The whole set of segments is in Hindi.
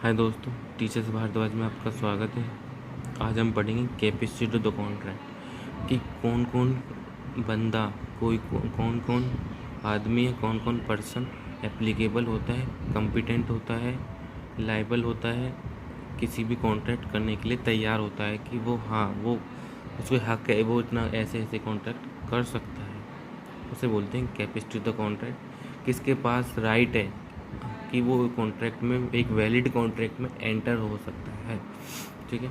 हाय दोस्तों, टीचर्स भारद्वाज में आपका स्वागत है। आज हम पढ़ेंगे कैपेसिटी टू द कॉन्ट्रैक्ट कि कौन कौन बंदा कौन कौन आदमी है, कौन कौन पर्सन एप्लीकेबल होता है, कॉम्पिटेंट होता है, लायबल होता है, किसी भी कॉन्ट्रैक्ट करने के लिए तैयार होता है कि वो उसको हक है, वो इतना ऐसे कॉन्ट्रैक्ट कर सकता है। उसे बोलते हैं कैपेसिटी टू द कॉन्ट्रैक्ट। किसके पास राइट है कि वो कॉन्ट्रैक्ट में, एक वैलिड कॉन्ट्रैक्ट में एंटर हो सकता है। ठीक है,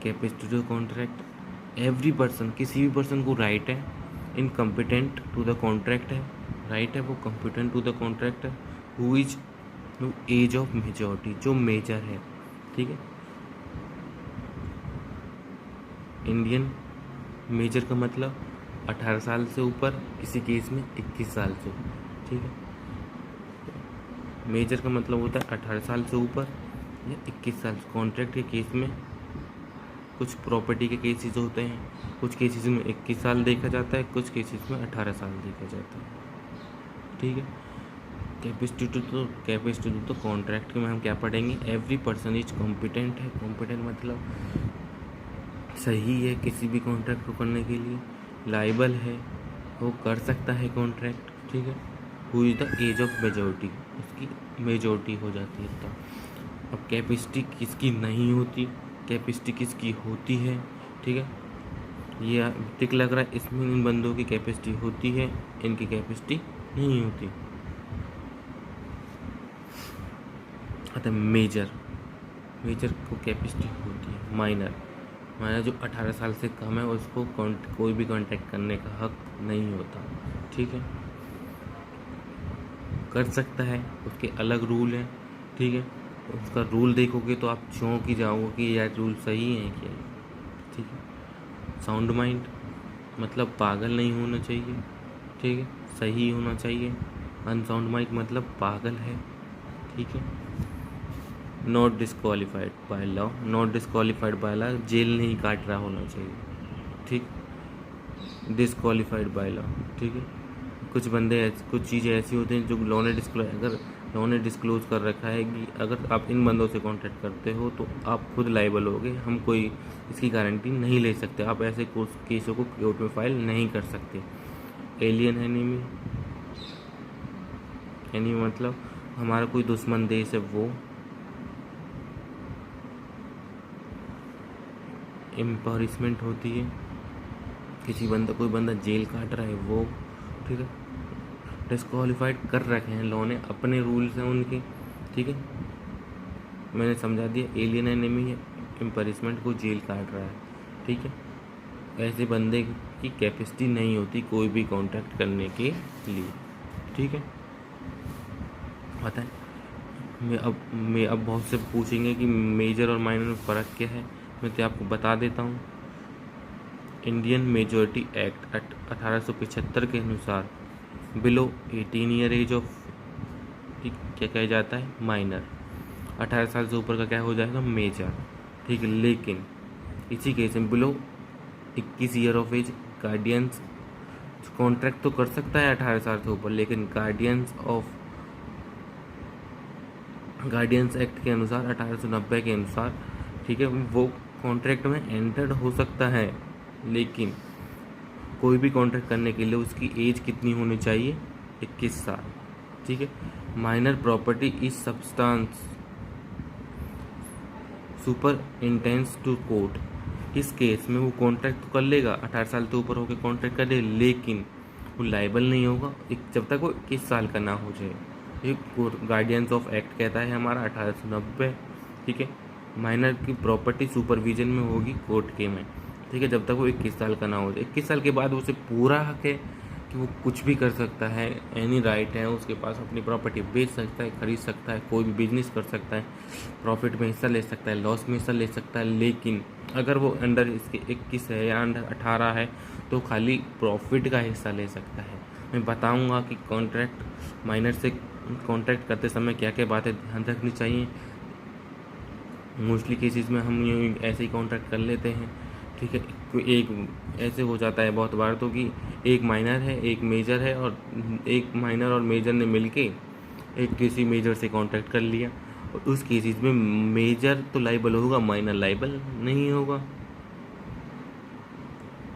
capacity to contract every person, किसी भी पर्सन को राइट है। In competent to the contract है, राइट है, वो कॉम्पिटेंट टू द कॉन्ट्रैक्ट है। Who is age of majority, जो मेजर है। ठीक है, इंडियन मेजर का मतलब 18 साल से ऊपर, किसी केस में 21 साल से। ठीक है, मेजर का मतलब होता है 18 साल से ऊपर या 21 साल। कॉन्ट्रैक्ट के केस में कुछ प्रॉपर्टी के केसेस होते हैं, कुछ केसेस में 21 साल देखा जाता है, कुछ केसेस में 18 साल देखा जाता है। ठीक है, कैपेसिटी टू तो कॉन्ट्रैक्ट में हम क्या पढ़ेंगे, एवरी पर्सन इज कॉम्पिटेंट है। कॉम्पिटेंट मतलब सही है किसी भी कॉन्ट्रैक्ट को करने के लिए, लाइबल है, वो कर सकता है कॉन्ट्रैक्ट। ठीक है, who is the age of majority, उसकी मेजॉरिटी हो जाती है तब। अब कैपेसिटी किसकी नहीं होती, कैपेसिटी किसकी होती है। ठीक है, ये टिक लग रहा है, इसमें इन बंदों की कैपेसिटी होती है, इनकी कैपेसिटी नहीं होती। अतः मेजर को कैपेसिटी होती है। माइनर जो 18 साल से कम है, उसको कोई भी कॉन्टैक्ट करने का हक नहीं होता। ठीक है, कर सकता है, उसके अलग रूल हैं। ठीक है, उसका रूल देखोगे तो आप चौंक ही जाओगे कि यार रूल सही है क्या। ठीक है, साउंड माइंड मतलब पागल नहीं होना चाहिए। ठीक है, सही होना चाहिए। अनसाउंड माइंड मतलब पागल है। ठीक है, not disqualified by law, not disqualified by law, jail नहीं काट रहा होना चाहिए। ठीक, डिस्क्वालीफाइड बाय लॉ। ठीक है, कुछ चीज़ें ऐसी होती हैं जो अगर लॉ ने डिस्क्लोज कर रखा है कि अगर आप इन बंदों से कॉन्टैक्ट करते हो तो आप खुद लाइबल होगे, हम कोई इसकी गारंटी नहीं ले सकते। आप ऐसे केसों को कोर्ट में फाइल नहीं कर सकते। एलियन एनिमी मतलब हमारा कोई दुश्मन देश है, वो एम्पॉरिशमेंट होती है, कोई बंदा जेल काट रहा है वो। ठीक है, डिस्क्वालीफाइड कर रखे हैं लॉ ने, अपने रूल्स हैं उनके। ठीक है, मैंने समझा दिया। एलियन एनिमी है, एम्परिशमेंट को जेल काट रहा है। ठीक है, ऐसे बंदे की कैपेसिटी नहीं होती कोई भी कॉन्ट्रैक्ट करने के लिए। ठीक है, पता है। मैं अब बहुत से पूछेंगे कि मेजर और माइनर में फ़र्क क्या है। मैं तो आपको बता देता हूँ। इंडियन मेजॉरिटी एक्ट 1875 के अनुसार बिलो 18 ईयर एज ऑफ क्या कहा जाता है, माइनर। 18 साल से ऊपर का क्या हो जाएगा, मेजर। ठीक है, लेकिन इसी केस में below 21 year of age guardians contract तो कर सकता है 18 साल से ऊपर, लेकिन गार्डियंस एक्ट के अनुसार 1890 के अनुसार, ठीक है, वो कॉन्ट्रैक्ट में एंटर्ड हो सकता है। लेकिन कोई भी कॉन्ट्रैक्ट करने के लिए उसकी एज कितनी होनी चाहिए, 21 साल। ठीक है, minor property is substance super intense to court. इस केस में वो कॉन्ट्रैक्ट तो कर लेगा, 18 साल से ऊपर होकर कॉन्ट्रैक्ट कर लेगा, लेकिन वो लाइबल नहीं होगा जब तक वो 21 साल का ना हो जाए। ये गार्डियंस ऑफ एक्ट कहता है हमारा 1890। ठीक है, माइनर की प्रॉपर्टी सुपरविजन में होगी कोर्ट के में। ठीक है, जब तक वो 21 साल का ना हो जाए। 21 साल के बाद उसे पूरा हक है कि वो कुछ भी कर सकता है, एनी राइट है उसके पास, अपनी प्रॉपर्टी बेच सकता है, खरीद सकता है, कोई भी बिजनेस कर सकता है, प्रॉफिट में हिस्सा ले सकता है, लॉस में हिस्सा ले सकता है। लेकिन अगर वो अंडर इसके 21 है या अंडर 18 है तो खाली प्रॉफिट का हिस्सा ले सकता है। मैं बताऊंगा कि कॉन्ट्रैक्ट माइनर से कॉन्ट्रैक्ट करते समय क्या क्या बातें ध्यान रखनी चाहिए। मोस्टली केसेस में हम यूँ ऐसे ही कॉन्ट्रैक्ट कर लेते हैं। ठीक है, एक ऐसे हो जाता है बहुत बार तो कि एक माइनर है, एक मेजर है, और एक माइनर और मेजर ने मिलके एक किसी मेजर से कॉन्ट्रैक्ट कर लिया, और उस केसेस में मेजर तो लाइबल होगा, माइनर लाइबल नहीं होगा।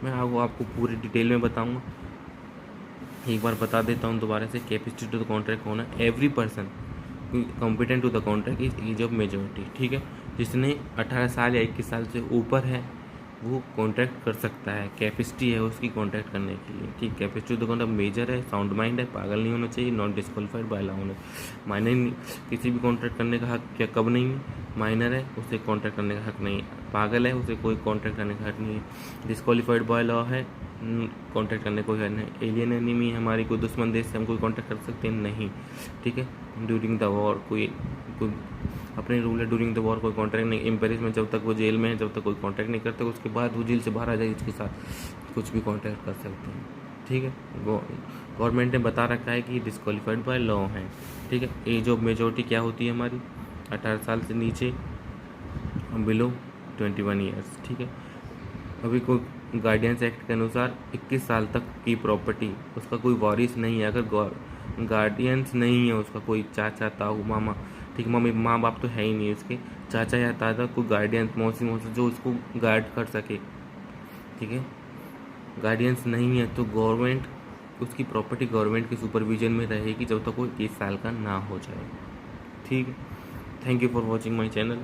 मैं आपको पूरी डिटेल में बताऊंगा, एक बार बता देता हूँ दोबारा से। कैपेसिटी टू द कॉन्ट्रैक्ट होना, every person competent to the contract is age of majority, ठीक है। जिसने 18 साल या 21 साल से ऊपर है वो कॉन्ट्रैक्ट कर सकता है, कैपेसिटी है उसकी कॉन्ट्रैक्ट करने के लिए, ठीक। Capacity to the contract major है, साउंड माइंड है, पागल नहीं होना चाहिए, नॉट डिस्क्वालीफाइड बाय लॉ होना। माइनर किसी भी कॉन्ट्रैक्ट करने का हक क्या कब नहीं है, माइनर है उसे कॉन्ट्रैक्ट करने का हक नहीं है, पागल है उसे कोई कॉन्ट्रैक्ट करने का हक नहीं है, डिस्क्वालीफाइड बाय लॉ है, कॉन्ट्रैक्ट करने कोई हक नहीं, एलियन एनिमी है हमारी, कोई दुश्मन देश से हम कोई कॉन्ट्रैक्ट कर सकते हैं नहीं, ठीक है। ड्यूरिंग द वॉर कोई अपने रूल है, ड्यूरिंग द वॉर कोई कॉन्ट्रैक्ट नहीं, इम्पेरिस जब तक वो जेल में है जब तक कोई कॉन्ट्रैक्ट नहीं करते, उसके बाद वो जेल से बाहर आ जाए इसके साथ कुछ भी कॉन्ट्रैक्ट कर सकते हैं, ठीक है। गवर्नमेंट ने बता रखा है कि डिस्क्वालीफाइड बाय लॉ है, ठीक है। एज ऑफ मेजोरिटी क्या होती है हमारी, 18 साल से नीचे, बिलो 21 ईयर्स, ठीक है। अभी कोई गार्डियंस एक्ट के अनुसार 21 साल तक की प्रॉपर्टी उसका कोई वारिस नहीं है, अगर गार्डियंस नहीं है उसका, कोई चाचा ताऊ मामा, ठीक, मम्मी माँ बाप तो है ही नहीं उसके, चाचा या दादा कोई गार्डियंस मौसी जो उसको गार्ड कर सके, ठीक है। गार्डियंस नहीं है तो गवर्नमेंट उसकी प्रॉपर्टी गवर्नमेंट के सुपरविजन में रहेगी जब तक वो 21 साल का ना हो जाए, ठीक है। Thank you for watching my channel.